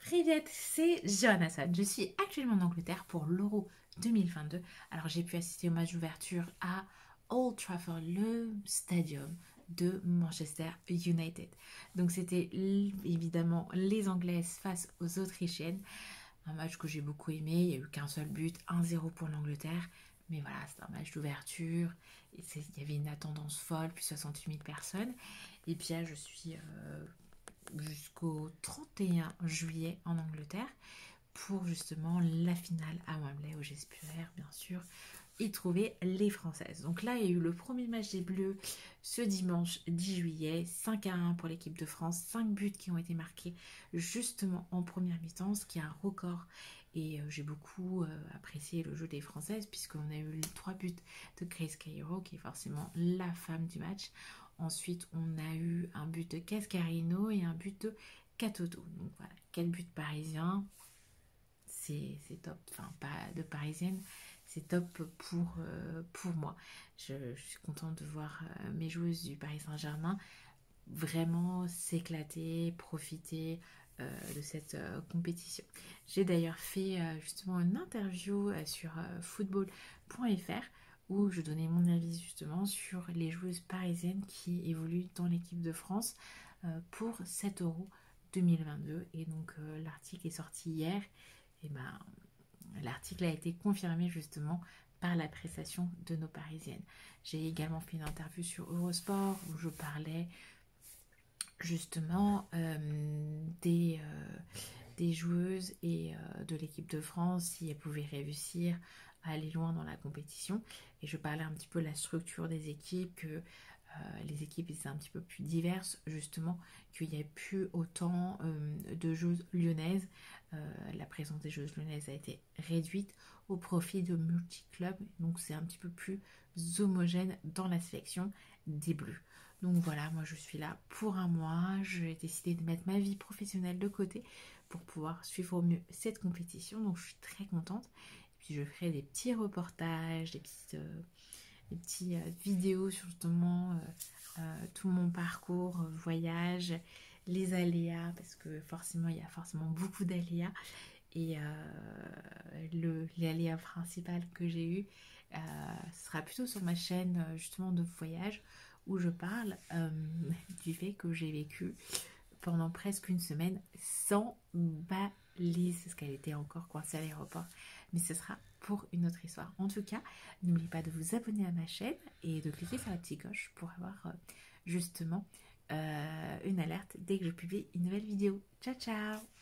Privet, c'est Johanna. Je suis actuellement en Angleterre pour l'Euro 2022. Alors j'ai pu assister au match d'ouverture à Old Trafford, le stadium de Manchester United. Donc c'était évidemment les Anglaises face aux Autrichiennes. Un match que j'ai beaucoup aimé. Il n'y a eu qu'un seul but, 1-0 pour l'Angleterre. Mais voilà, c'est un match d'ouverture. Il y avait une attendance folle, plus 68 000 personnes. Et puis là, je suis jusqu'au 31 juillet en Angleterre pour justement la finale à Wembley où j'espère bien sûr y trouver les Françaises. Donc là, il y a eu le premier match des Bleus ce dimanche 10 juillet, 5-1 pour l'équipe de France, 5 buts qui ont été marqués justement en première mi-temps, ce qui est un record. Et j'ai beaucoup apprécié le jeu des Françaises puisqu'on a eu les 3 buts de Grace Cairo qui est forcément la femme du match. Ensuite, on a eu un but de Cascarino et un but de Katoto. Donc voilà, quel but parisien, c'est top. Enfin, pas de parisienne, c'est top pour moi. Je suis contente de voir mes joueuses du Paris Saint-Germain vraiment s'éclater, profiter de cette compétition. J'ai d'ailleurs fait justement une interview sur football.fr où je donnais mon avis justement sur les joueuses parisiennes qui évoluent dans l'équipe de France pour cet Euro 2022. Et donc l'article est sorti hier. Et ben, l'article a été confirmé justement par la prestation de nos parisiennes. J'ai également fait une interview sur Eurosport où je parlais justement des joueuses et de l'équipe de France si elles pouvaient réussir à aller loin dans la compétition. Et je parlais un petit peu de la structure des équipes, que les équipes étaient un petit peu plus diverses, justement, qu'il n'y ait plus autant de joueuses lyonnaises. La présence des joueuses lyonnaises a été réduite au profit de multi-clubs, donc c'est un petit peu plus homogène dans la sélection des Bleus. Donc voilà, moi je suis là pour un mois, j'ai décidé de mettre ma vie professionnelle de côté pour pouvoir suivre au mieux cette compétition, donc je suis très contente. Et puis je ferai des petits reportages, des petits vidéos sur justement tout mon parcours, voyage, les aléas, parce que forcément il y a forcément beaucoup d'aléas. Et l'aléa principal que j'ai eu sera plutôt sur ma chaîne justement de voyage où je parle du fait que j'ai vécu pendant presque une semaine sans balise parce qu'elle était encore coincée à l'aéroport. Mais ce sera pour une autre histoire. En tout cas, n'oubliez pas de vous abonner à ma chaîne et de cliquer sur la petite cloche pour avoir justement une alerte dès que je publie une nouvelle vidéo. Ciao ciao!